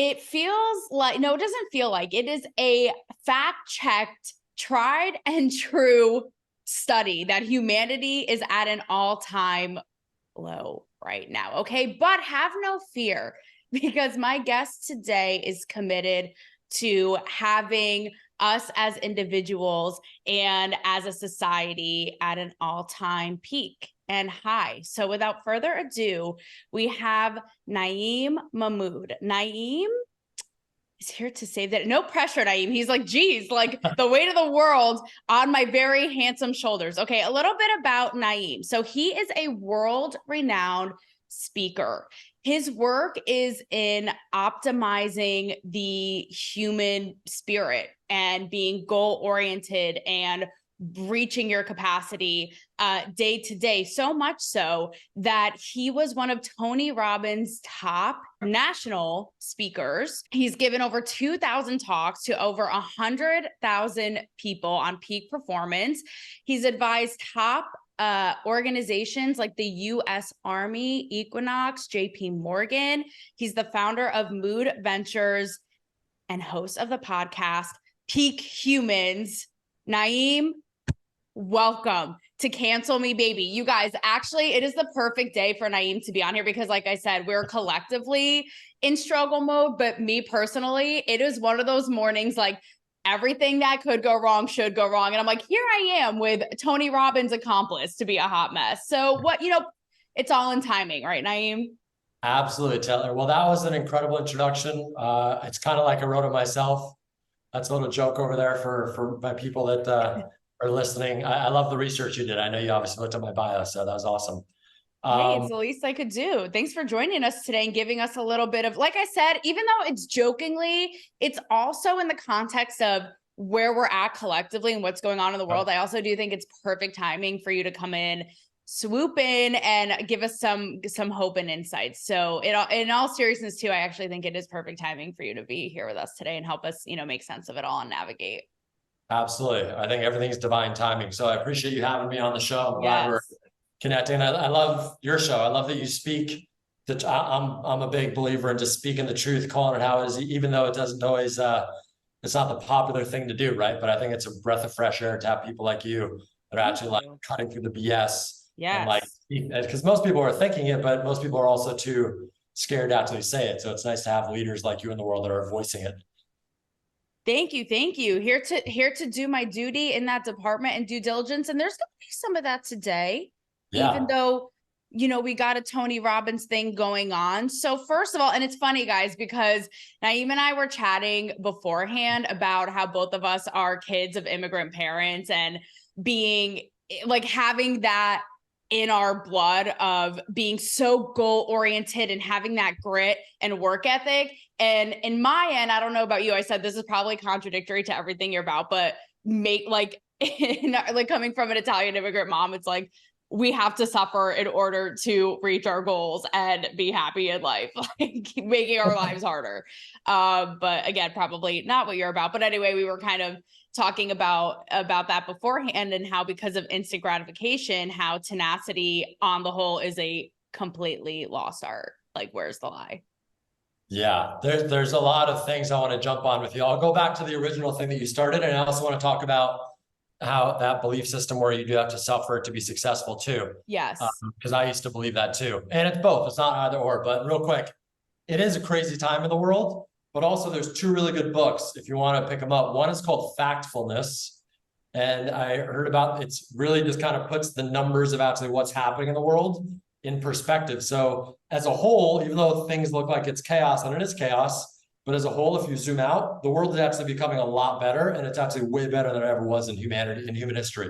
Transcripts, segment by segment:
It feels like, no, it doesn't feel like, it is a fact-checked, tried and true study that humanity is at an all-time low right now. Okay. But have no fear, because my guest today is committed to having us as individuals and as a society at an all-time peak and high. So without further ado, we have Naeem Mahmood. Naeem is here to save that. No pressure, Naeem. He's like, geez, like the weight of the world on my very handsome shoulders. Okay, a little bit about Naeem. So he is a world-renowned speaker. His work is in optimizing the human spirit and being goal-oriented and reaching your capacity day to day, so much so that he was one of Tony Robbins' top national speakers. He's given over 2,000 talks to over 100,000 people on peak performance. He's advised top organizations like the U.S. Army, Equinox, JP Morgan. He's the founder of Mood Ventures and host of the podcast Peak Humans. Naeem, welcome to Cancel Me Baby. You guys, actually, it is the perfect day for Naeem to be on here because, like I said, we're collectively in struggle mode, but me personally, it is one of those mornings like everything that could go wrong should go wrong. And I'm like, here I am with Tony Robbins' accomplice to be a hot mess. So what, it's all in timing, right, Naeem? Absolutely, Taylor. Well, that was an incredible introduction. It's kind of like I wrote it myself. That's a little joke over there for my people that are listening. I love the research you did. I know you obviously looked at my bio, so that was awesome. Hey, it's the least I could do. Thanks for joining us today and giving us a little bit of, like I said, even though it's jokingly, it's also in the context of where we're at collectively and what's going on in the world. I also do think it's perfect timing for you to come in, swoop in, and give us some hope and insights. So in all seriousness too, I actually think it is perfect timing for you to be here with us today and help us, make sense of it all and navigate. Absolutely. I think everything's divine timing. So I appreciate you having me on the show. I'm glad we're connecting. I love your show. I love that you speak. I'm a big believer in just speaking the truth, calling it how it is, even though it doesn't always, it's not the popular thing to do, right? But I think it's a breath of fresh air to have people like you that are actually like cutting through the BS. Yeah. Like, because most people are thinking it, but most people are also too scared to actually say it. So it's nice to have leaders like you in the world that are voicing it. Thank you. Thank you. Here to do my duty in that department and due diligence. And there's going to be some of that today, even though, we got a Tony Robbins thing going on. So first of all, and it's funny, guys, because Naeem and I were chatting beforehand about how both of us are kids of immigrant parents and being like having that in our blood of being so goal oriented and having that grit and work ethic. And in my end, I don't know about you, I said this is probably contradictory to everything you're about, but like coming from an Italian immigrant mom, it's like we have to suffer in order to reach our goals and be happy in life, like making our lives harder. But again, probably not what you're about. But anyway, we were kind of talking about that beforehand and how because of instant gratification, how tenacity on the whole is a completely lost art. Like, where's the lie? Yeah, there's a lot of things I want to jump on with you. I'll go back to the original thing that you started, and I also want to talk about how that belief system where you do have to suffer to be successful too. Yes. Because I used to believe that too. And it's both. It's not either or, but real quick, it is a crazy time in the world, but also there's two really good books if you want to pick them up. One is called Factfulness. And I heard about, it's really just kind of puts the numbers of actually what's happening in the world in perspective. So as a whole, even though things look like it's chaos, and it is chaos, but as a whole, if you zoom out, the world is actually becoming a lot better, and it's actually way better than it ever was in humanity, in human history.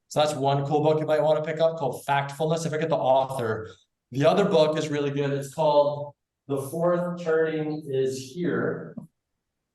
So that's one cool book you might want to pick up called Factfulness. I forget the author. The other book is really good. It's called The Fourth Turning is Here.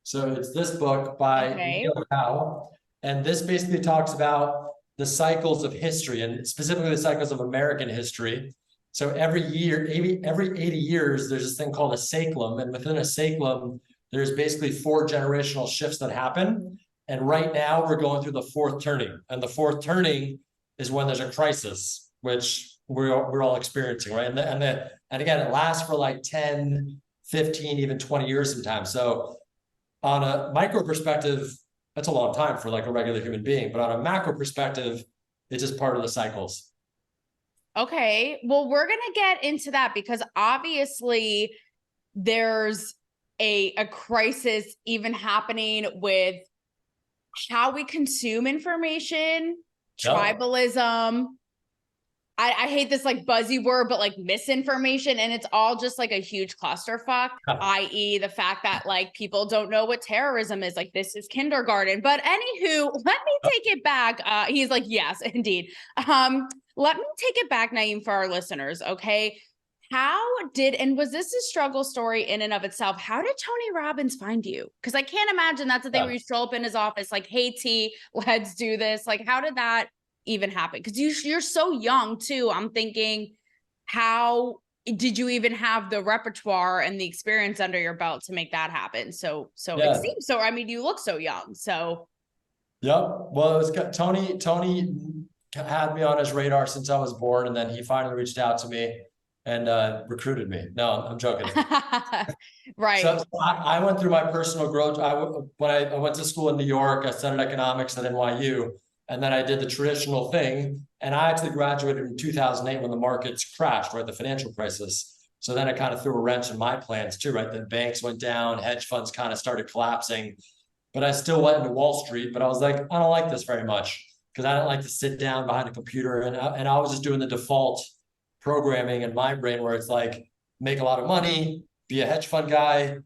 So it's this book by Neil Howe. And this basically talks about the cycles of history, and specifically the cycles of American history. So every year, every 80 years, there's this thing called a cyclum. And within a cyclum, there's basically 4 generational shifts that happen. And right now we're going through the fourth turning. And the fourth turning is when there's a crisis, which we're all experiencing, right? And again, it lasts for like 10, 15, even 20 years sometimes. So on a micro perspective, that's a long time for like a regular human being, but on a macro perspective, it's just part of the cycles. Okay. Well, we're going to get into that because obviously there's a crisis even happening with how we consume information, Yep. tribalism. I hate this like buzzy word, but like misinformation. And it's all just like a huge clusterfuck, i.e. the fact that like people don't know what terrorism is. Like this is kindergarten. But anywho, let me take it back. He's like, yes, indeed. Let me take it back, Naeem, for our listeners. Okay. And was this a struggle story in and of itself? How did Tony Robbins find you? Because I can't imagine that's the thing where you stroll up in his office, like, hey, T, let's do this. Like, how did that even happen? Because you're so young too. I'm thinking, how did you even have the repertoire and the experience under your belt to make that happen? So it seems so. I mean, you look so young. So yep. Well, it was Tony had me on his radar since I was born, and then he finally reached out to me and recruited me. No, I'm joking. Right. So I went through my personal growth. When I went to school in New York, I studied economics at NYU, and then I did the traditional thing. And I actually graduated in 2008 when the markets crashed, right? The financial crisis. So then it kind of threw a wrench in my plans too, right? The banks went down, hedge funds kind of started collapsing, but I still went into Wall Street. But I was like, I don't like this very much because I don't like to sit down behind a computer. And I was just doing the default programming in my brain where it's like, make a lot of money, be a hedge fund guy,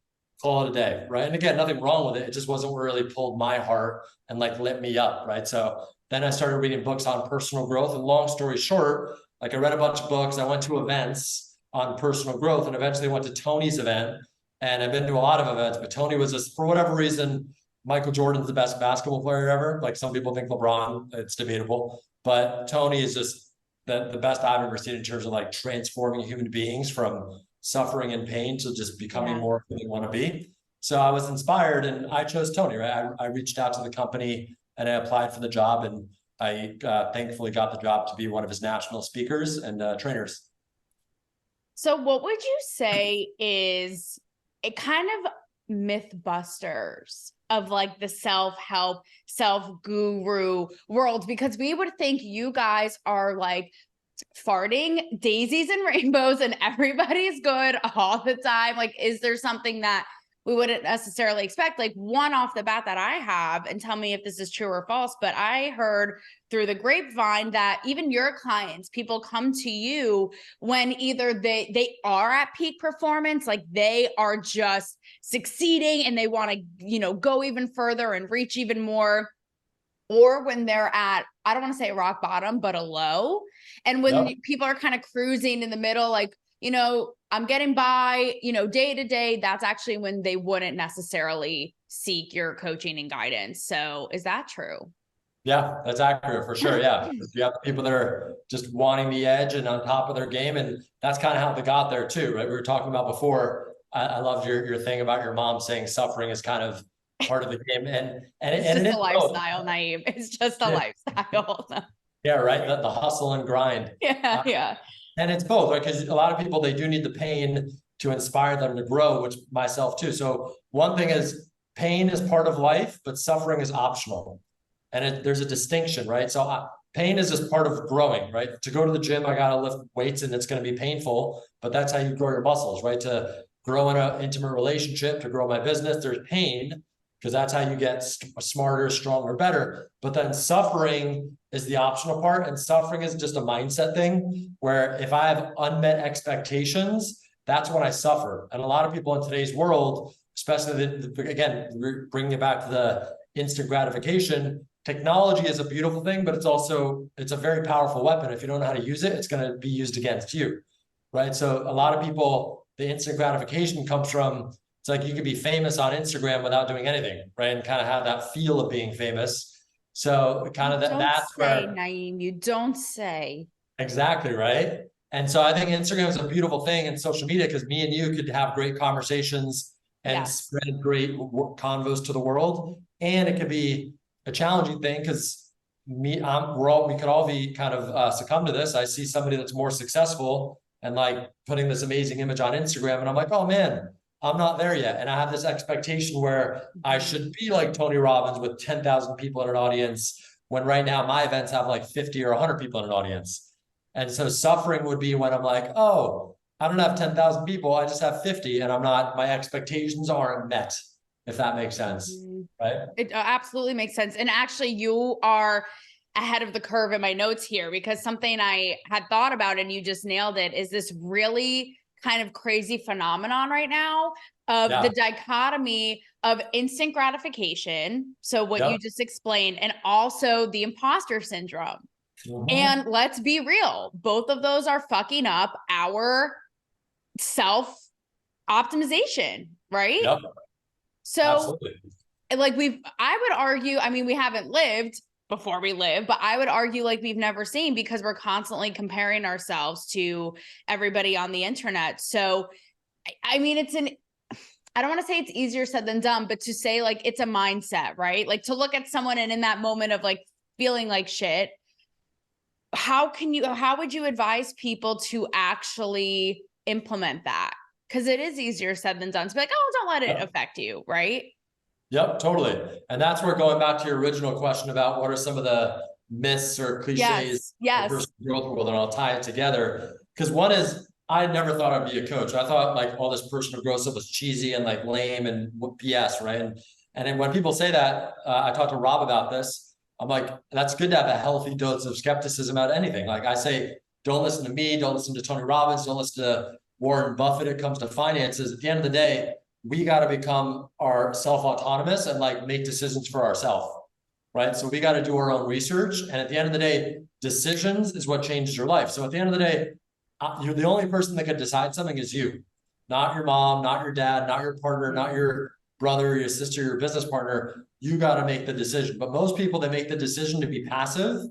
call it a day, right? And again, nothing wrong with it. It just wasn't what really pulled my heart and like lit me up, right? So then I started reading books on personal growth. And long story short, like I read a bunch of books. I went to events on personal growth and eventually went to Tony's event. And I've been to a lot of events, but Tony was just, for whatever reason, Michael Jordan's the best basketball player ever. Like some people think LeBron, it's debatable, but Tony is just the best I've ever seen in terms of like transforming human beings from suffering and pain to just becoming more who they want to be. So I was inspired and I chose Tony, right? I reached out to the company and I applied for the job, and I thankfully got the job to be one of his national speakers and trainers. So what would you say is a kind of mythbusters of like the self-help, self-guru world? Because we would think you guys are like farting daisies and rainbows and everybody's good all the time. Like, is there something that we wouldn't necessarily expect? Like one off the bat that I have, and tell me if this is true or false, but I heard through the grapevine that even your clients, people come to you when either they are at peak performance, like they are just succeeding and they want to, you know, go even further and reach even more, or when they're at, I don't want to say rock bottom, but a low. And when people are kind of cruising in the middle, like, you know, I'm getting by, you know, day to day, that's actually when they wouldn't necessarily seek your coaching and guidance. So is that true? Yeah, that's accurate for sure. Yeah. You have the people that are just wanting the edge and on top of their game. And that's kind of how they got there too, right? We were talking about before. I loved your thing about your mom saying suffering is kind of part of the game. And it's just a lifestyle, Naeem. It's just a lifestyle. Yeah, right. The hustle and grind. Yeah. And it's both, right? Because a lot of people, they do need the pain to inspire them to grow, which myself too. So one thing is pain is part of life, but suffering is optional. And there's a distinction, right? So pain is just part of growing, right? To go to the gym, I got to lift weights and it's going to be painful, but that's how you grow your muscles, right? To grow in an intimate relationship, to grow my business, there's pain because that's how you get smarter, stronger, better. But then suffering is the optional part. And suffering is just a mindset thing where if I have unmet expectations, that's when I suffer. And a lot of people in today's world, especially again, bringing it back to the instant gratification, technology is a beautiful thing, but it's a very powerful weapon. If you don't know how to use it, it's going to be used against you, right? So a lot of people, the instant gratification comes from, it's like you could be famous on Instagram without doing anything, right? And kind of have that feel of being famous. So kind of that's where, Naeem, you don't say. Exactly, right? And so I think Instagram is a beautiful thing in social media because me and you could have great conversations and spread great convos to the world. And it could be a challenging thing because we could all be kind of succumb to this. I see somebody that's more successful and like putting this amazing image on Instagram, and I'm like, oh man, I'm not there yet. And I have this expectation where I should be like Tony Robbins with 10,000 people in an audience, when right now my events have like 50 or 100 people in an audience. And so suffering would be when I'm like, oh, I don't have 10,000 people, I just have 50, and my expectations aren't met, if that makes sense, right? It absolutely makes sense. And actually, you are ahead of the curve in my notes here, because something I had thought about, and you just nailed it, is this really kind of crazy phenomenon right now of the dichotomy of instant gratification. So what you just explained, and also the imposter syndrome. And let's be real, both of those are fucking up our self optimization, right? Yep. So Absolutely. like I would argue, I mean, we haven't lived before we live, but I would argue like we've never seen, because we're constantly comparing ourselves to everybody on the internet. So, I mean, I don't want to say it's easier said than done, but to say like, it's a mindset, right? Like to look at someone and in that moment of like feeling like shit, how would you advise people to actually implement that? Because it is easier said than done to be like, oh, don't let it affect you, right? Yep, totally. And that's where, going back to your original question about what are some of the myths or cliches of the personal growth world, and I'll tie it together. Because one is, I never thought I'd be a coach. I thought like all this personal growth stuff was cheesy and like lame and BS, right? And then when people say that, I talked to Rob about this. I'm like, that's good to have a healthy dose of skepticism about anything. Like I say, don't listen to me, don't listen to Tony Robbins, don't listen to Warren Buffett. It comes to finances. At the end of the day, we got to become our self-autonomous and like make decisions for ourselves, right? So we got to do our own research. And at the end of the day, decisions is what changes your life. So at the end of the day, you're the only person that can decide something is you, not your mom, not your dad, not your partner, not your brother, your sister, your business partner. You got to make the decision. But most people, they make the decision to be passive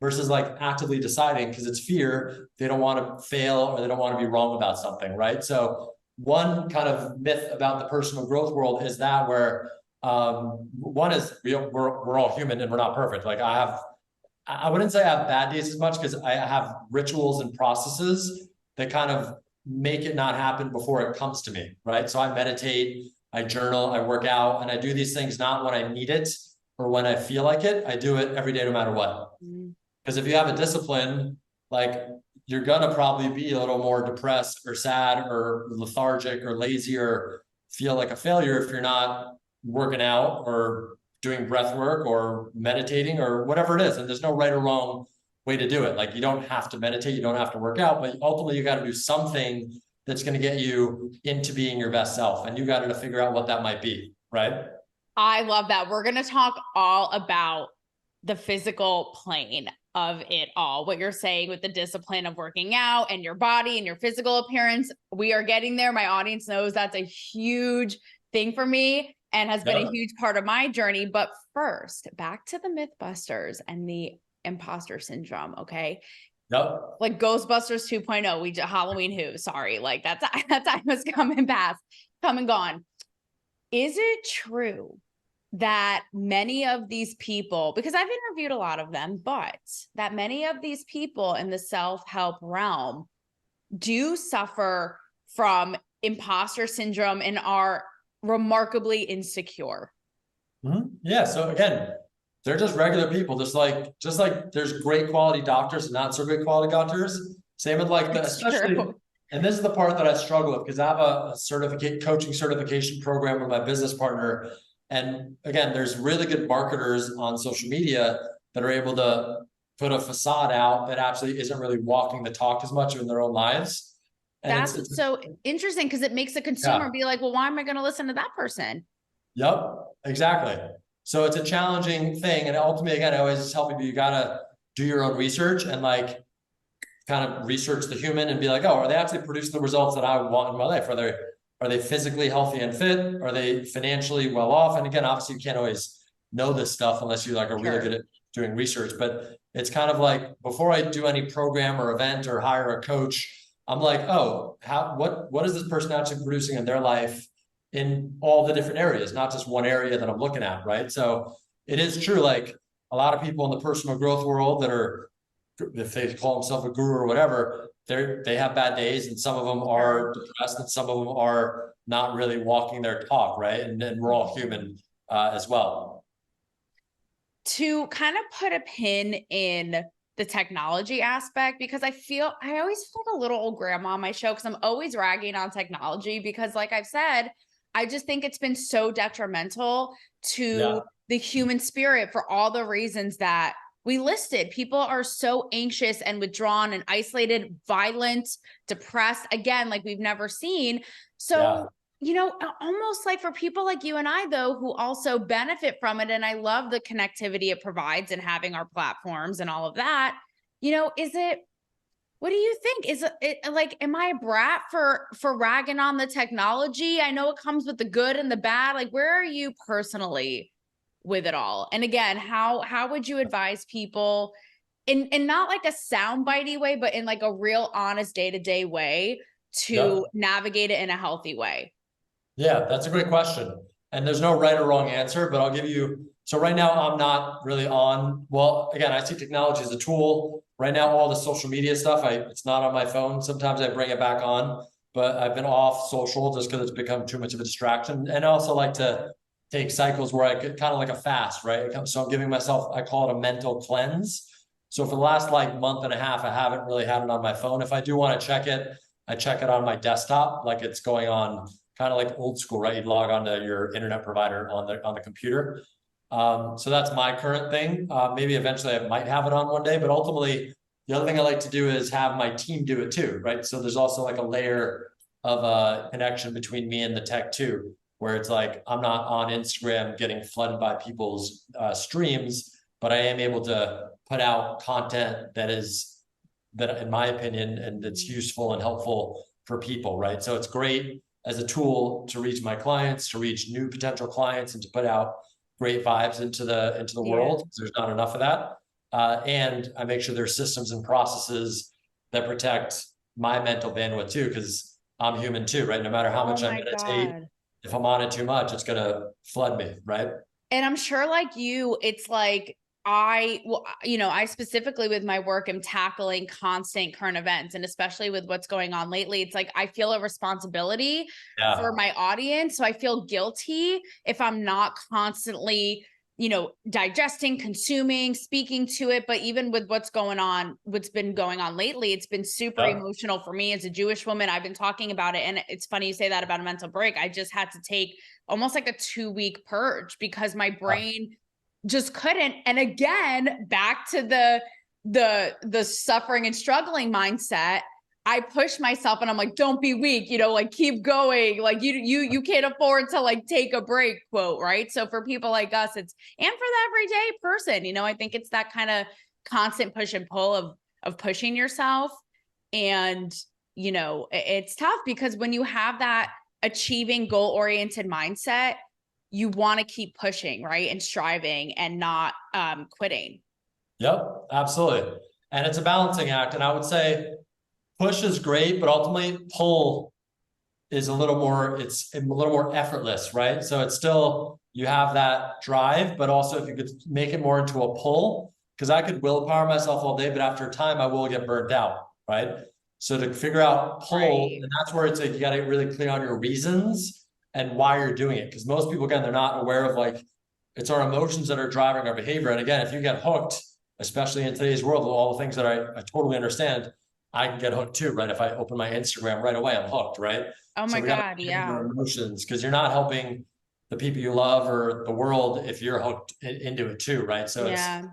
versus like actively deciding, because it's fear. They don't want to fail, or they don't want to be wrong about something, right? So one kind of myth about the personal growth world is that where one is we're all human and we're not perfect. Like I wouldn't say I have bad days as much, because I have rituals and processes that kind of make it not happen before it comes to me, right? So I meditate, I journal, I work out, and I do these things not when I need it or when I feel like it. I do it every day, no matter what. Because if you have a discipline, like you're gonna probably be a little more depressed or sad or lethargic or lazy or feel like a failure if you're not working out or doing breath work or meditating or whatever it is. And there's no right or wrong way to do it. Like you don't have to meditate, you don't have to work out, but ultimately you got to do something that's going to get you into being your best self. And you got to figure out what that might be, right? I love that. We're going to talk all about the physical plane of it all, what you're saying with the discipline of working out and your body and your physical appearance. We are getting there. My audience knows that's a huge thing for me and has been a huge part of my journey. But first, back to the Mythbusters and the imposter syndrome. Okay. Yep. Like Ghostbusters 2.0, we just Halloween Who, sorry. Like that time was come and gone. Is it true that many of these people, because I've interviewed a lot of them, but that many of these people in the self-help realm do suffer from imposter syndrome and are remarkably insecure? Yeah. So again, they're just regular people, just like there's great quality doctors and not so great quality doctors. Same with like especially, and this is the part that I struggle with, because I have a coaching certification program with my business partner. And again, there's really good marketers on social media that are able to put a facade out that actually isn't really walking the talk as much in their own lives. And that's so interesting, because it makes the consumer be like, well, why am I going to listen to that person? Yep, exactly. So it's a challenging thing. And ultimately, again, I always just tell people, you got to do your own research and like kind of research the human and be like, oh, are they actually producing the results that I want in my life? Are they physically healthy and fit? Are they financially well off? And again, obviously you can't always know this stuff unless you like are really good at doing research, but it's kind of like, before I do any program or event or hire a coach, I'm like, oh, what is this person actually producing in their life in all the different areas, not just one area that I'm looking at, right? So it is true, like a lot of people in the personal growth world that are if they call themselves a guru or whatever, they have bad days, and some of them are depressed, and some of them are not really walking their talk, right? And we're all human as well. To kind of put a pin in the technology aspect, because I always feel like a little old grandma on my show because I'm always ragging on technology because, like I've said, I just think it's been so detrimental to the human spirit for all the reasons that we listed. People are so anxious and withdrawn and isolated, violent, depressed, again, like we've never seen. So, you know, almost like for people like you and I, though, who also benefit from it, and I love the connectivity it provides and having our platforms and all of that, you know, what do you think? Is it like, am I a brat for ragging on the technology? I know it comes with the good and the bad. Like, where are you personally with it all? And again, how would you advise people in not like a soundbitey way, but in like a real honest day-to-day way to navigate it in a healthy way? Yeah, that's a great question. And there's no right or wrong answer, but I'll give you, so right now I'm not really on, well, again, I see technology as a tool. Right now, all the social media stuff, it's not on my phone. Sometimes I bring it back on, but I've been off social just because it's become too much of a distraction. And I also like to take cycles where I get kind of like a fast, right? So I'm giving myself, I call it a mental cleanse. So for the last like month and a half, I haven't really had it on my phone. If I do want to check it, I check it on my desktop, like it's going on kind of like old school, right? You'd log on to your internet provider on the computer. So that's my current thing. Maybe eventually I might have it on one day, but ultimately the other thing I like to do is have my team do it too, right? So there's also like a layer of a connection between me and the tech too, where it's like, I'm not on Instagram getting flooded by people's streams, but I am able to put out content that in my opinion, and it's useful and helpful for people, right? So it's great as a tool to reach my clients, to reach new potential clients, and to put out great vibes into the world. There's not enough of that. And I make sure there's systems and processes that protect my mental bandwidth too, because I'm human too, right? No matter how much I meditate, if I'm on it too much, it's gonna flood me, right? And I'm sure like you, it's like, I specifically with my work am tackling constant current events, and especially with what's going on lately, it's like I feel a responsibility for my audience. So I feel guilty if I'm not constantly, digesting, consuming, speaking to it. But even with what's been going on lately, it's been super emotional for me as a Jewish woman. I've been talking about it. And it's funny you say that about a mental break. I just had to take almost like a 2-week purge because my brain just couldn't. And again, back to the suffering and struggling mindset, I push myself and I'm like, don't be weak, like keep going. Like you can't afford to like take a break, quote, right? So for people like us, and for the everyday person, I think it's that kind of constant push and pull of pushing yourself. And, it's tough because when you have that achieving goal-oriented mindset, you want to keep pushing, right? And striving and not quitting. Yep, absolutely. And it's a balancing act. And I would say push is great, but ultimately pull is a little more effortless, right? So it's still, you have that drive, but also if you could make it more into a pull, because I could willpower myself all day, but after a time I will get burned out, right? So to figure out pull, and that's where it's like, you got to get really clear on your reasons and why you're doing it. Because most people, again, they're not aware of like, it's our emotions that are driving our behavior. And again, if you get hooked, especially in today's world, with all the things that I totally understand, I can get hooked too, right? If I open my Instagram right away, I'm hooked, right? Oh my God, yeah. Your emotions, because you're not helping the people you love or the world if you're hooked into it too, right? So it's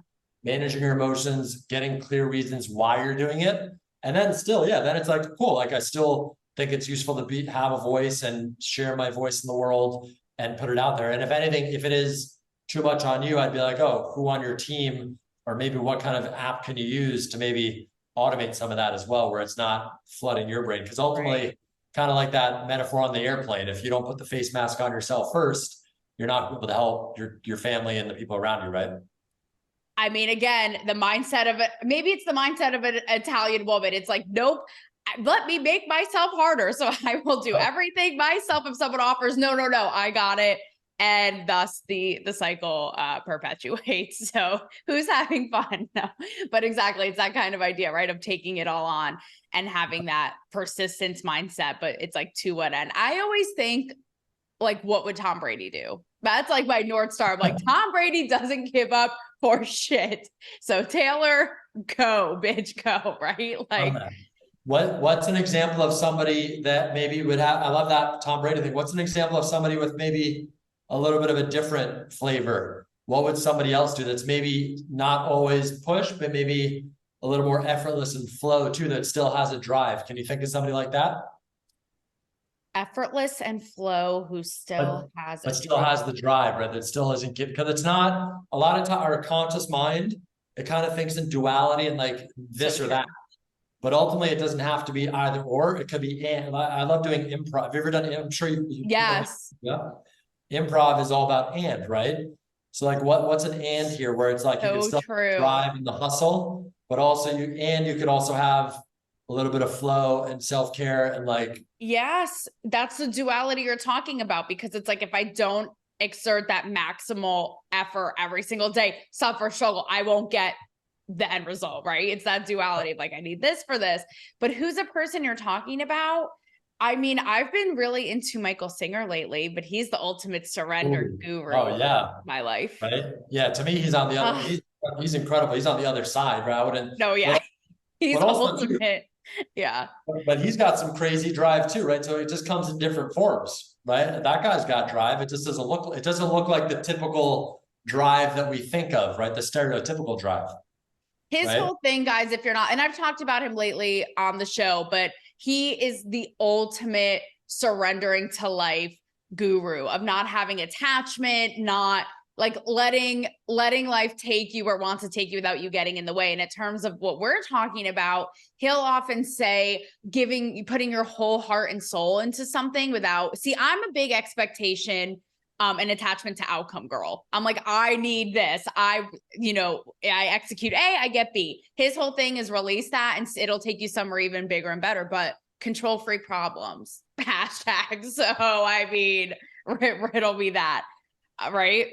managing your emotions, getting clear reasons why you're doing it. And then still, then it's like, cool, like I still think it's useful to have a voice and share my voice in the world and put it out there. And if anything, if it is too much on you, I'd be like, oh, who on your team, or maybe what kind of app can you use to maybe automate some of that as well, where it's not flooding your brain? Because ultimately, kind of like that metaphor on the airplane, if you don't put the face mask on yourself first, you're not able to help your family and the people around you, right? I mean, again, the mindset of it, maybe it's the mindset of an Italian woman. It's like, nope, let me make myself harder. So I will do everything myself. If someone offers, no, I got it. and thus the cycle perpetuates. So who's having fun? No, but exactly, it's that kind of idea, right, of taking it all on and having that persistence mindset, but it's like, to what end? I always think, like, what would Tom Brady do? That's like my North Star. I'm like, Tom Brady doesn't give up for shit. So Taylor, go, bitch, go, right? Like, what's an example of somebody that maybe would have, I love that Tom Brady thing. What's an example of somebody with maybe a little bit of a different flavor? What would somebody else do that's maybe not always push, but maybe a little more effortless and flow too, that still has a drive? Can you think of somebody like that? effortless and flow, who still has But a still drive. has the drive, right? That still isn't get, because it's not a lot of time, our conscious mind, it kind of thinks in duality and like this So or true. that. But ultimately, it doesn't have to be either or. It could be and. I love doing improv. Have you ever done? I'm sure you Yes. yeah. Improv is all about and, right? So like, what's an and here, where it's like you could So still true. drive in the hustle, but also you could also have a little bit of flow and self-care and like. Yes, that's the duality you're talking about, because it's like, if I don't exert that maximal effort every single day, suffer, struggle, I won't get the end result, right? It's that duality of like, I need this for this. But who's a person you're talking about? I mean, I've been really into Michael Singer lately, but he's the ultimate surrender Ooh. guru Oh yeah, of my life. right. Yeah, to me, he's on the other. He's incredible. He's on the other side, right? I wouldn't. No, yeah, he's But also too, ultimate. Yeah. but he's got some crazy drive too, right? So it just comes in different forms, right? That guy's got drive. It just doesn't look. It doesn't look like the typical drive that we think of, right? The stereotypical drive. His Right? whole thing, guys, if you're not, and I've talked about him lately on the show, but he is the ultimate surrendering to life guru of not having attachment, not like letting life take you where it wants to take you without you getting in the way. And in terms of what we're talking about, he'll often say putting your whole heart and soul into something without, see, I'm a big expectation an attachment to outcome girl. I'm like, I need this. I execute A, I get B. His whole thing is release that and it'll take you somewhere even bigger and better, but control free problems. Hashtag. So, I mean, riddle me that. Right?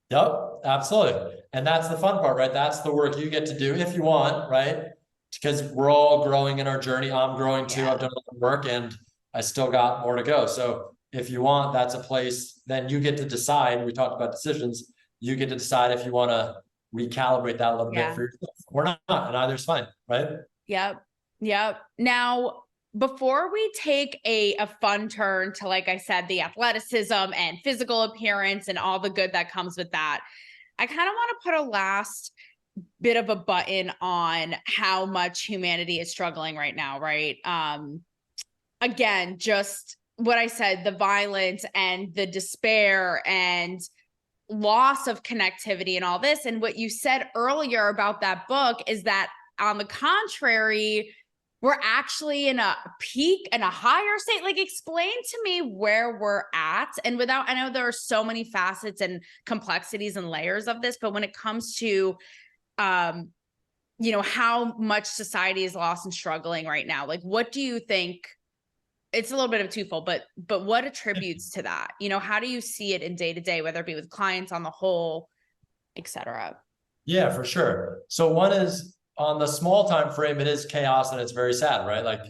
Yep, absolutely. And that's the fun part, right? That's the work you get to do if you want, right? Because we're all growing in our journey. I'm growing too. Yeah. I've done a lot of work and I still got more to go. So if you want, that's a place, then you get to decide. We talked about decisions. You get to decide if you want to recalibrate that a little bit for yourself or not, and either's fine, right? Yep. Yep. Now, before we take a fun turn to, like I said, the athleticism and physical appearance and all the good that comes with that, I kind of want to put a last bit of a button on how much humanity is struggling right now, right? Again, just what I said, the violence and the despair and loss of connectivity and all this. And what you said earlier about that book is that, on the contrary, we're actually in a peak and a higher state. Like, explain to me where we're at. And without, I know there are so many facets and complexities and layers of this, but when it comes to, how much society is lost and struggling right now, like, what do you think? It's a little bit of twofold, but what attributes to that? How do you see it in day to day, whether it be with clients on the whole, et cetera? Yeah, for sure. So one is on the small time frame, it is chaos and it's very sad, right? Like,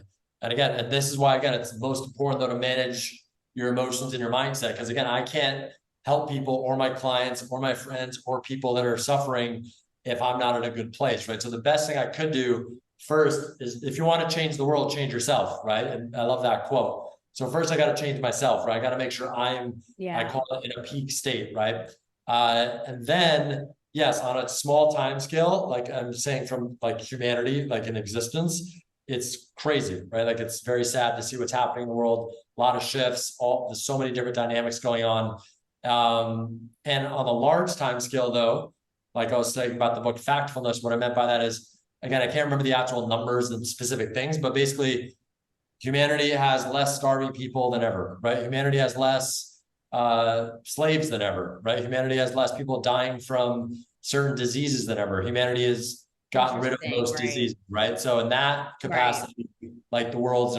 and again, and this is why, again, it's most important though to manage your emotions and your mindset. Because again, I can't help people or my clients or my friends or people that are suffering if I'm not in a good place, right? So the best thing I could do first is, if you want to change the world, change yourself, right? And I love that quote. So first I got to change myself, right? I got to make sure I call it in a peak state, right? And then, yes, on a small time scale, like I'm saying, from like humanity, like in existence, it's crazy, right? Like, it's very sad to see what's happening in the world. A lot of shifts, there's so many different dynamics going on. And on the large time scale though, like I was saying about the book Factfulness, what I meant by that is, again, I can't remember the actual numbers and specific things, but basically humanity has less starving people than ever, right? Humanity has less slaves than ever, right? Humanity has less people dying from certain diseases than ever. Humanity has gotten rid of most diseases, right? So in that capacity, like, the world's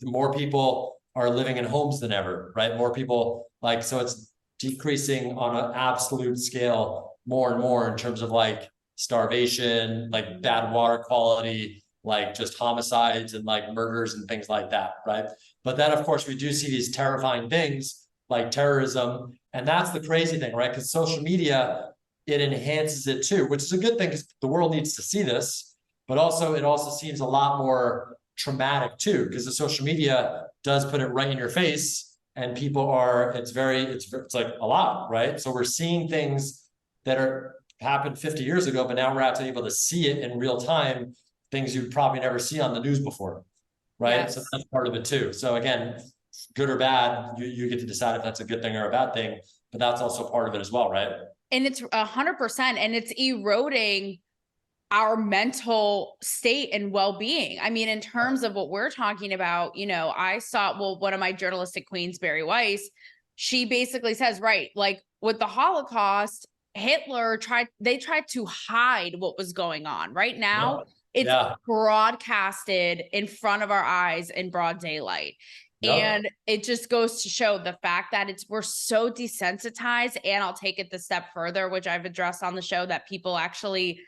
more people are living in homes than ever, right? More people, like, so it's decreasing on an absolute scale more and more in terms of like starvation, like bad water quality, like just homicides and like murders and things like that, right? But then, of course, we do see these terrifying things like terrorism. And that's the crazy thing, right? Because social media, it enhances it too, which is a good thing because the world needs to see this. But also, it also seems a lot more traumatic too, because the social media does put it right in your face. And people are, it's like a lot, right? So we're seeing things that are happened 50 years ago, but now we're actually able to see it in real time, things you'd probably never see on the news before, right? Yes. So that's part of it too. So again, good or bad, you get to decide if that's a good thing or a bad thing, but that's also part of it as well, right? And it's 100%, and it's eroding our mental state and well-being. I mean, in terms of what we're talking about, you know, I saw, well, one of my journalistic queens, Barry Weiss, she basically says, right, like with the Holocaust, Hitler tried to hide what was going on. Right now, it's broadcasted in front of our eyes in broad daylight. And it just goes to show the fact that we're so desensitized. And I'll take it the step further, which I've addressed on the show, that people actually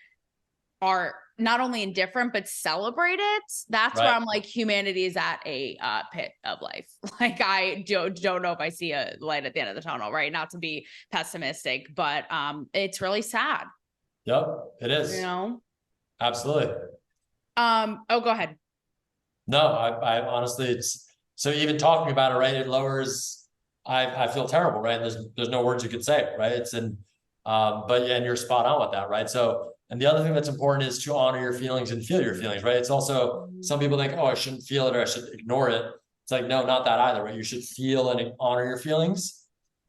are not only indifferent, but celebrate it. That's where I'm like, humanity is at a pit of life. Like, I don't know if I see a light at the end of the tunnel, right? Not to be pessimistic, but it's really sad. Yep, it is. You know? Absolutely. Oh, go ahead. No, I honestly, it's, so even talking about it, right, it lowers, I feel terrible, right? There's no words you could say, right? It's in, but yeah, and you're spot on with that, right? So, and the other thing that's important is to honor your feelings and feel your feelings, right? It's also, some people think, oh, I shouldn't feel it or I should ignore it. It's like, no, not that either, right? You should feel and honor your feelings.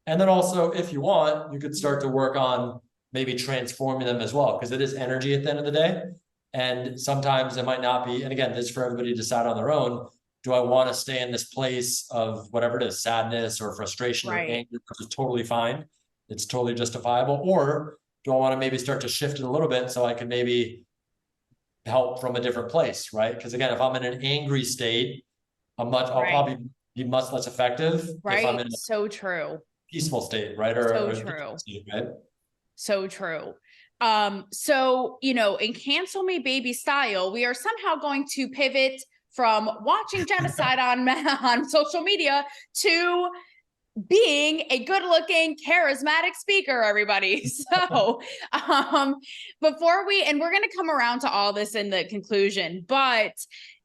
And then also, if you want, you could start to work on maybe transforming them as well, because it is energy at the end of the day. And sometimes it might not be, and again, this is for everybody to decide on their own. Do I want to stay in this place of whatever it is, sadness or frustration or anger, which is totally fine. It's totally justifiable. Or do I want to maybe start to shift it a little bit so I can maybe help from a different place, right? Because again, if I'm in an angry state, I'll probably be much less effective if I'm in a peaceful state, right? Or true. State, right? So true. So, you know, in Cancel Me Baby style, we are somehow going to pivot from watching genocide on social media to being a good-looking, charismatic speaker, everybody. So before and we're going to come around to all this in the conclusion, but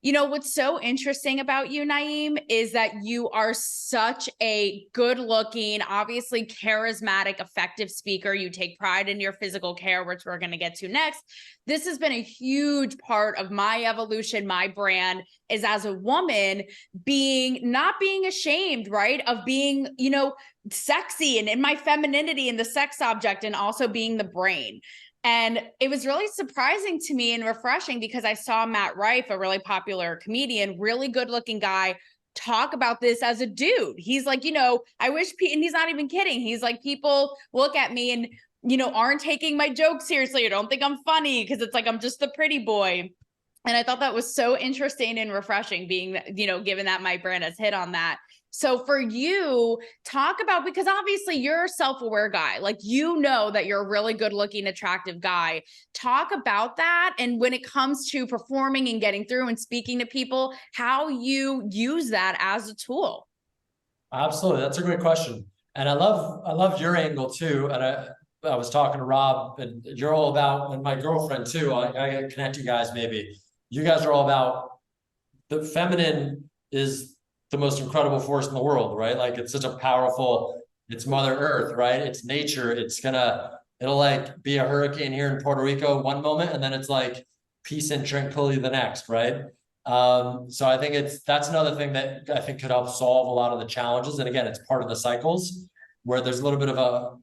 you know, what's so interesting about you, Naeem, is that you are such a good-looking, obviously charismatic, effective speaker. You take pride in your physical care, which we're going to get to next. This has been a huge part of my evolution, my brand, is as a woman not being ashamed, right? Of being, you know, sexy and in my femininity and the sex object, and also being the brain. And it was really surprising to me and refreshing because I saw Matt Rife, a really popular comedian, really good looking guy, talk about this as a dude. He's like, you know, I wish, and he's not even kidding. He's like, people look at me and, you know, aren't taking my jokes seriously or don't think I'm funny because it's like, I'm just the pretty boy. And I thought that was so interesting and refreshing, being, you know, given that my brand has hit on that. So for you, talk about, because obviously you're a self-aware guy, like, you know that you're a really good looking, attractive guy. Talk about that. And when it comes to performing and getting through and speaking to people, how you use that as a tool. Absolutely. That's a great question. And I love your angle too. And I was talking to Rob, and you're all about, and my girlfriend too, I connect you guys maybe. You guys are all about, the feminine is the most incredible force in the world, right? Like, it's such a powerful, it's Mother Earth, right? It's nature. It'll like be a hurricane here in Puerto Rico one moment, and then it's like peace and tranquility the next, right? So I think that's another thing that I think could help solve a lot of the challenges. And again, it's part of the cycles where there's a little bit of a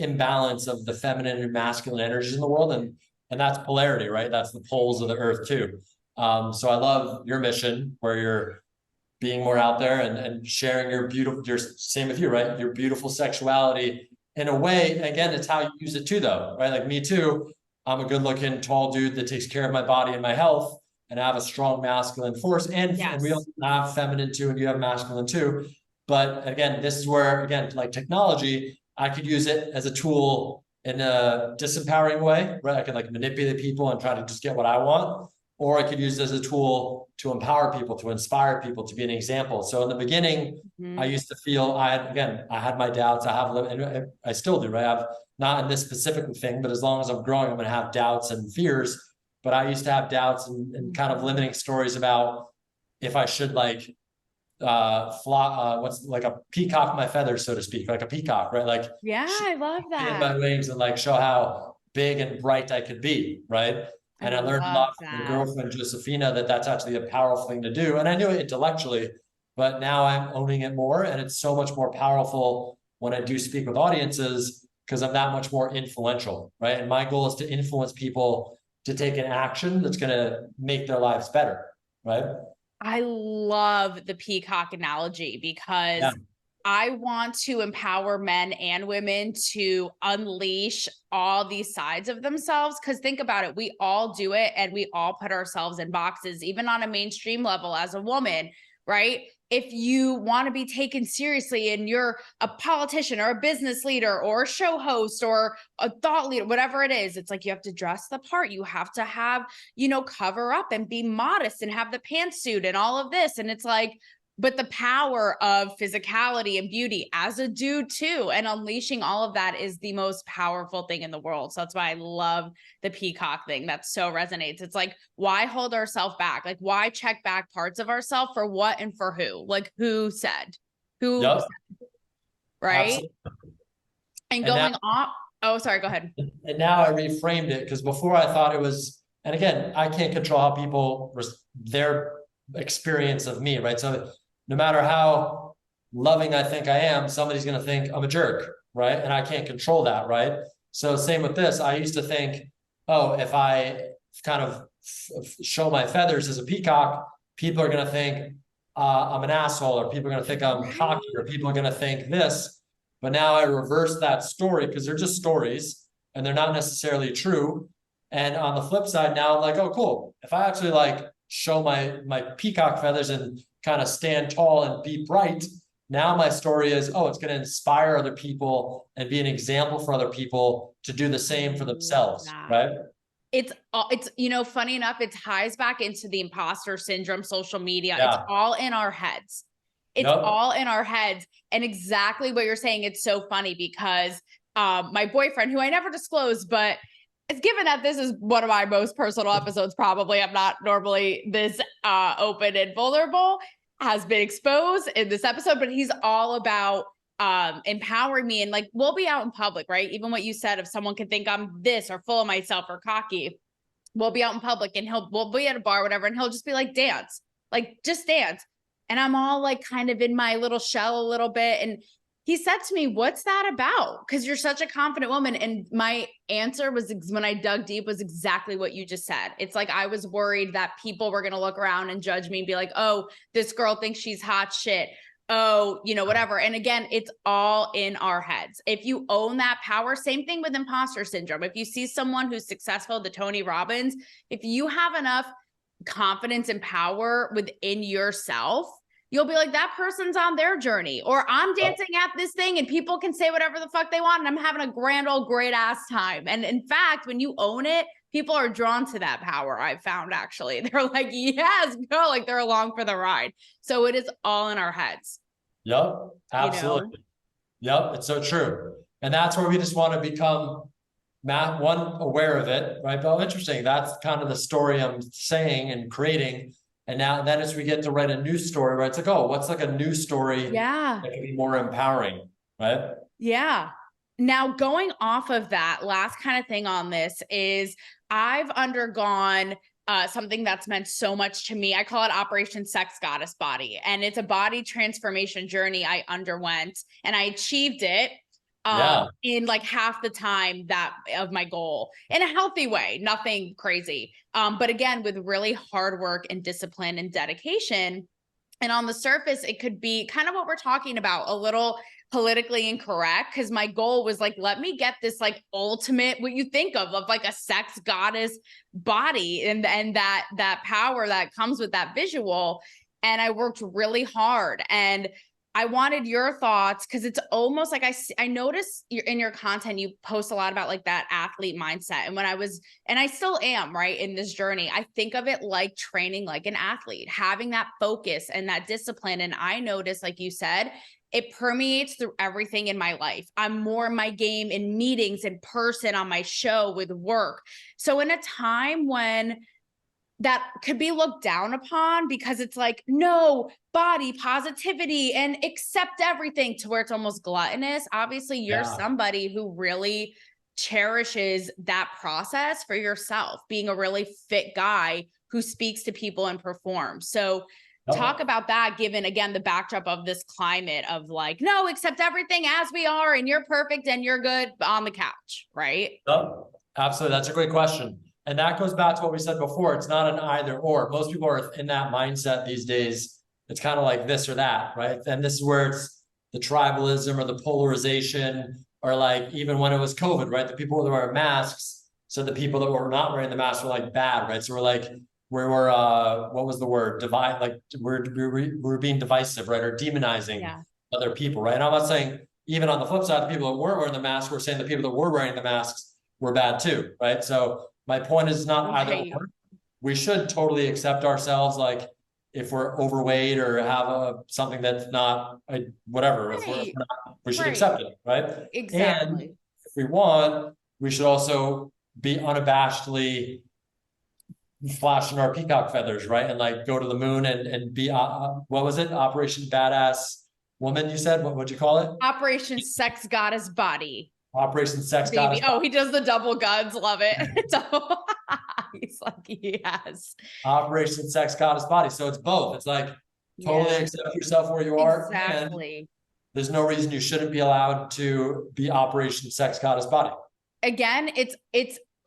imbalance of the feminine and masculine energies in the world. And that's polarity, right? That's the poles of the earth too. So I love your mission where you're being more out there and sharing your same with you, right? Your beautiful sexuality in a way. Again, it's how you use it too, though, right? Like me too. I'm a good looking, tall dude that takes care of my body and my health, and I have a strong masculine force, and we also have feminine too, and you have masculine too. But again, this is where, again, like technology, I could use it as a tool in a disempowering way, right? I can like manipulate people and try to just get what I want, or I could use it as a tool to empower people, to inspire people, to be an example. So in the beginning, I used to feel I had my doubts. I have, and I still do, right? I've not in this specific thing, but as long as I'm growing, I'm going to have doubts and fears. But I used to have doubts and kind of limiting stories about if I should like fly, what's like a peacock my feathers, so to speak, like a peacock, right? Like, Yeah, I love in that. my wings and like show how big and bright I could be, right? And I learned a love lot from my that. girlfriend Josephina that that's actually a powerful thing to do. And I knew it intellectually, but now I'm owning it more, and it's so much more powerful when I do speak with audiences because I'm that much more influential, right? And my goal is to influence people to take an action that's going to make their lives better, right? I love the peacock analogy because Yeah. I want to empower men and women to unleash all these sides of themselves. Because think about it, we all do it and we all put ourselves in boxes, even on a mainstream level as a woman, right? If you want to be taken seriously and you're a politician or a business leader or a show host or a thought leader, whatever it is, it's like you have to dress the part. You have to have, cover up and be modest and have the pantsuit and all of this. And it's like, but the power of physicality and beauty as a dude too, and unleashing all of that is the most powerful thing in the world. So that's why I love the peacock thing. That so resonates. It's like, why hold ourselves back? Like, why check back parts of ourselves for what and for who? Like, who said? Yep. Right? Absolutely. And going off. Oh, sorry. Go ahead. And now I reframed it because before I thought it was, and again, I can't control how people, their experience of me, right? So no matter how loving I think I am, somebody's going to think I'm a jerk, right? And I can't control that, right? So same with this. I used to think, oh, if I kind of show my feathers as a peacock, people are going to think I'm an asshole, or people are going to think I'm cocky, or people are going to think this. But now I reverse that story because they're just stories and they're not necessarily true. And on the flip side, now I'm like, oh, cool. If I actually like show my peacock feathers and kind of stand tall and be bright, now my story is, oh, it's going to inspire other people and be an example for other people to do the same for themselves, right? It's funny enough, it ties back into the imposter syndrome, social media. Yeah. It's all in our heads. It's all in our heads. And exactly what you're saying, it's so funny because my boyfriend, who I never disclosed, but it's given that this is one of my most personal episodes, probably I'm not normally this open and vulnerable, has been exposed in this episode, but he's all about empowering me. And like, we'll be out in public, right? Even what you said, if someone can think I'm this or full of myself or cocky, we'll be out in public and we'll be at a bar, whatever. And he'll just be like, dance, like just dance. And I'm all like kind of in my little shell a little bit. And he said to me, what's that about? Because you're such a confident woman. And my answer was, when I dug deep, was exactly what you just said. It's like, I was worried that people were going to look around and judge me and be like, oh, this girl thinks she's hot shit. Oh, whatever. And again, it's all in our heads. If you own that power, same thing with imposter syndrome. If you see someone who's successful, the Tony Robbins, if you have enough confidence and power within yourself, you'll be like, that person's on their journey, or I'm dancing at this thing and people can say whatever the fuck they want and I'm having a grand old great ass time. And in fact, when you own it, people are drawn to that power. I've found, actually, they're like, yes, go, like they're along for the ride. So it is all in our heads. Yep, absolutely. Yep, it's so true. And that's where we just want to become aware of it, right? But interesting, that's kind of the story I'm saying and creating. And then as we get to write a new story, right? It's like, oh, what's like a new story that can be more empowering, right? Yeah. Now, going off of that, last kind of thing on this is I've undergone something that's meant so much to me. I call it Operation Sex Goddess Body. And it's a body transformation journey I underwent, and I achieved it in like half the time of my goal, in a healthy way, nothing crazy. But again, with really hard work and discipline and dedication. And on the surface, it could be kind of what we're talking about, a little politically incorrect, because my goal was like, let me get this like ultimate, what you think of like a sex goddess body and that power that comes with that visual. And I worked really hard. And I wanted your thoughts because it's almost like I noticed in your content, you post a lot about like that athlete mindset. And and I still am right in this journey, I think of it like training like an athlete, having that focus and that discipline. And I noticed, like you said, it permeates through everything in my life. I'm more in my game in meetings, in person, on my show, with work. So in a time when that could be looked down upon because it's like, no, body positivity and accept everything, to where it's almost gluttonous. Obviously, you're somebody who really cherishes that process for yourself, being a really fit guy who speaks to people and performs. So talk about that, given again the backdrop of this climate of like, no, accept everything as we are and you're perfect and you're good on the couch, right? Oh, absolutely. That's a great question. And that goes back to what we said before. It's not an either or. Most people are in that mindset these days. It's kind of like this or that, right? And this is where it's the tribalism or the polarization, or like even when it was COVID, right? The people that were wearing masks, so the people that were not wearing the masks were like bad, right? So we're like, we were what was the word? Divide, like we're being divisive, right? Or demonizing other people, right? And I'm not saying, even on the flip side, the people that were wearing the masks, we're saying the people that were wearing the masks were bad too, right? So my point is not either or. We should totally accept ourselves, like if we're overweight or have something that's not whatever, if we're not, we should accept it, right? Exactly. And if we want, we should also be unabashedly flashing our peacock feathers, right? And like go to the moon and be what was it? Operation Badass Woman, you said? What'd you call it? Operation Sex Goddess Body. Operation Sex Goddess. Oh, he does the double guns. Love it. He's like, yes. Operation Sex Goddess Body. So it's both. It's like totally accept yourself where you are. Exactly. And there's no reason you shouldn't be allowed to be Operation Sex Goddess Body. Again,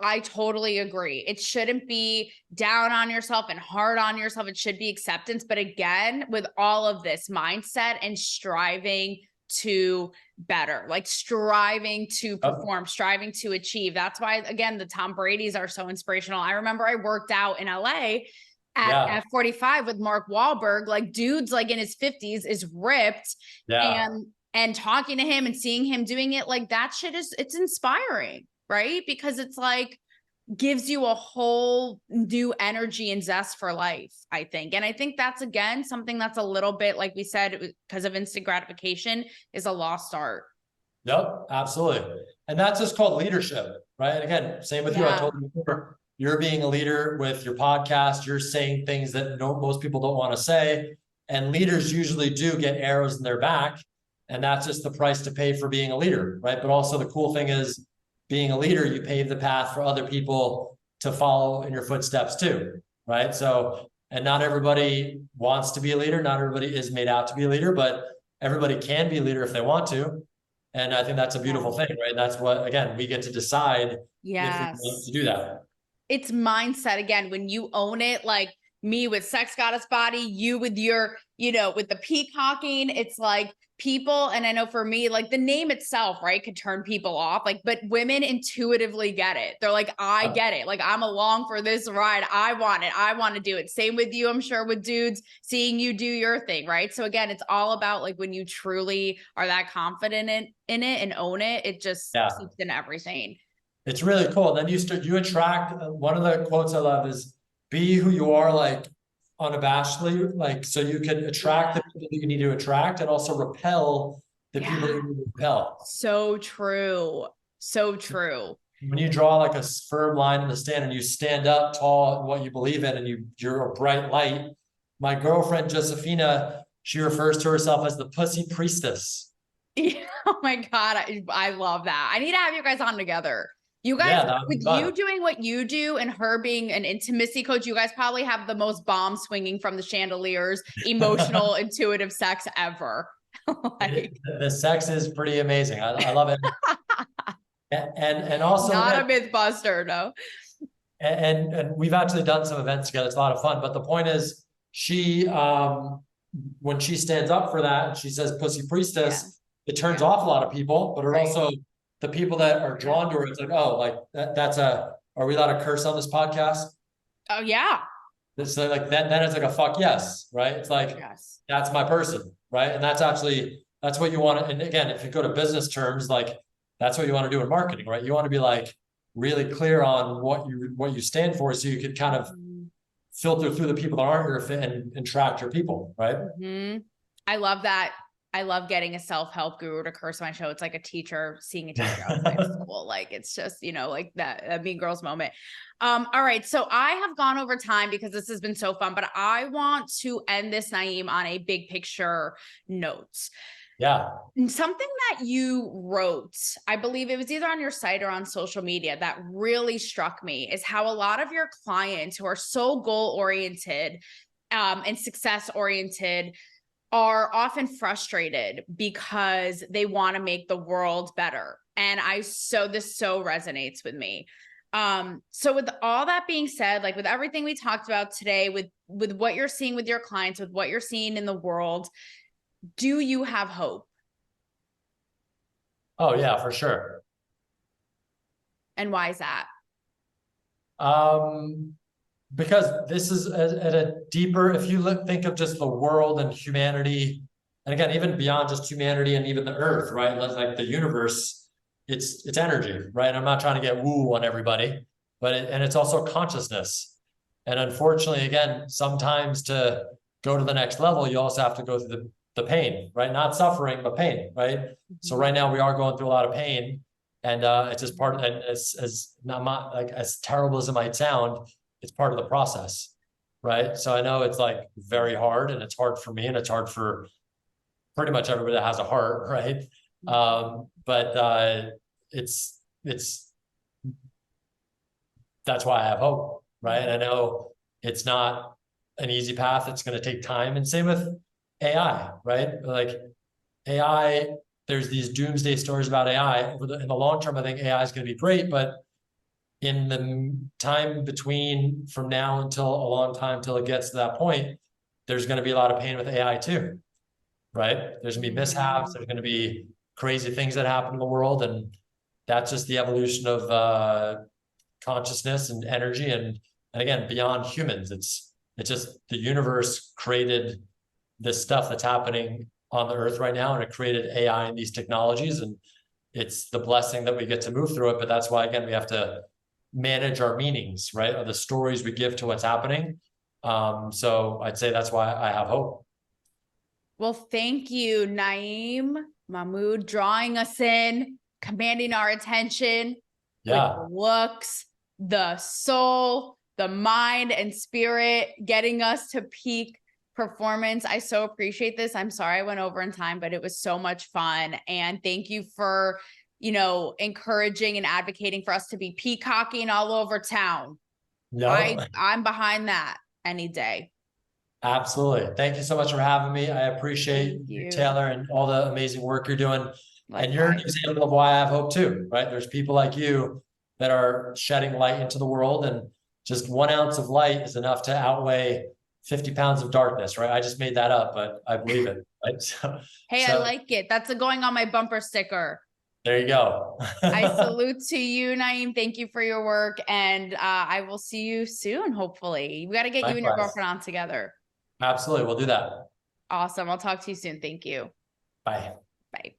I totally agree. It shouldn't be down on yourself and hard on yourself. It should be acceptance. But again, with all of this mindset and striving to better, like striving to perform, striving to achieve. That's why, again, the Tom Brady's are so inspirational. I remember I worked out in LA at 45 with Mark Wahlberg, like dude's like in his 50s is ripped and talking to him and seeing him doing it, like that shit it's inspiring, right? Because it's like gives you a whole new energy and zest for life, I think. And I think that's, again, something that's a little bit, like we said, because of instant gratification, is a lost art. Yep, absolutely. And that's just called leadership, right? Again, same with you. I told you before, you're being a leader with your podcast. You're saying things that most people don't want to say. And leaders usually do get arrows in their back. And that's just the price to pay for being a leader, right? But also the cool thing is, being a leader, you pave the path for other people to follow in your footsteps too, right? So, and not everybody wants to be a leader. Not everybody is made out to be a leader, but everybody can be a leader if they want to. And I think that's a beautiful thing, right? That's what, again, we get to decide if we want to do that. It's mindset. Again, when you own it, like me with Sex Goddess Body, you with your, with the peacocking, it's like, people, and I know for me, like the name itself, right, could turn people off, like, but women intuitively get it. They're like, I get it. Like, I'm along for this ride. I want it. I want to do it. Same with you, I'm sure, with dudes seeing you do your thing, right? So again, it's all about like when you truly are that confident in it and own it, it just seeps in everything. It's really cool. Then you attract, one of the quotes I love is, be who you are, like unabashedly, like, so you can attract the people that you need to attract and also repel the people that you need to repel. So true. So true. When you draw like a firm line in the stand and you stand up tall in what you believe in and you're a bright light. My girlfriend Josefina, she refers to herself as the pussy priestess. Oh my God. I love that. I need to have you guys on together. You guys, with you doing what you do and her being an intimacy coach, you guys probably have the most bomb swinging from the chandeliers, emotional, intuitive sex ever. The sex is pretty amazing. I love it. and also not a myth buster, no. And we've actually done some events together. It's a lot of fun. But the point is, she, when she stands up for that and she says pussy priestess, it turns off a lot of people, but it also, the people that are drawn to her, it's like, oh, like are we allowed to curse on this podcast? Oh yeah. It's like that, then it's like a fuck yes, right? It's like, that's my person. right? And that's what you want to, and again, if you go to business terms, like that's what you want to do in marketing, right? You want to be like really clear on what you stand for, so you could kind of filter through the people that aren't your fit and attract your people, right? Mm-hmm. I love that. I love getting a self-help guru to curse my show. It's like a teacher seeing a teacher outside of school. Like it's just, you know, like that Mean Girls moment. All right. So I have gone over time because this has been so fun, but I want to end this, Naeem, on a big picture note. Yeah. Something that you wrote, I believe it was either on your site or on social media, that really struck me is how a lot of your clients who are so goal-oriented and success-oriented are often frustrated because they want to make the world better. And this so resonates with me. So with all that being said, like with everything we talked about today, with what you're seeing with your clients, with what you're seeing in the world, do you have hope? Oh yeah, for sure. And why is that? Because this is at a deeper, if you think of just the world and humanity, and again, even beyond just humanity and even the earth, right? Like the universe, it's energy, right? I'm not trying to get woo on everybody, but it's also consciousness. And unfortunately, again, sometimes to go to the next level, you also have to go through the pain, right? Not suffering, but pain, right? So right now we are going through a lot of pain, and it's just part of, and as not like as terrible as it might sound, it's part of the process, right? So I know it's like very hard, and it's hard for me, and it's hard for pretty much everybody that has a heart, right? But it's that's why I have hope, right? I know it's not an easy path. It's going to take time, and same with AI, right? Like AI, there's these doomsday stories about AI. In the long term, I think AI is going to be great, but in the time between from now until a long time till it gets to that point, there's going to be a lot of pain with AI too, right? There's going to be mishaps. There's going to be crazy things that happen in the world, and that's just the evolution of consciousness and energy, and again, beyond humans. It's just the universe created this stuff that's happening on the earth right now, and it created AI and these technologies, and it's the blessing that we get to move through it. But that's why, again, we have to manage our meanings, right? Or the stories we give to what's happening. So I'd say that's why I have hope. Well, thank you, Naeem Mahmood, drawing us in, commanding our attention with the looks, the soul, the mind and spirit, getting us to peak performance. I so appreciate this. I'm sorry I went over in time, but it was so much fun. And thank you for, you know, encouraging and advocating for us to be peacocking all over town. I'm behind that any day. Absolutely. Thank you so much for having me. I appreciate you, Taylor, and all the amazing work you're doing. Likewise. And you're an example of why I have hope too, right? There's people like you that are shedding light into the world, and just 1 ounce of light is enough to outweigh 50 pounds of darkness, right? I just made that up, but I believe it, right? I like it. That's going on my bumper sticker. There you go. I salute to you, Naeem. Thank you for your work. And I will see you soon, hopefully. We got to get you and your girlfriend on together. Absolutely. We'll do that. Awesome. I'll talk to you soon. Thank you. Bye. Bye.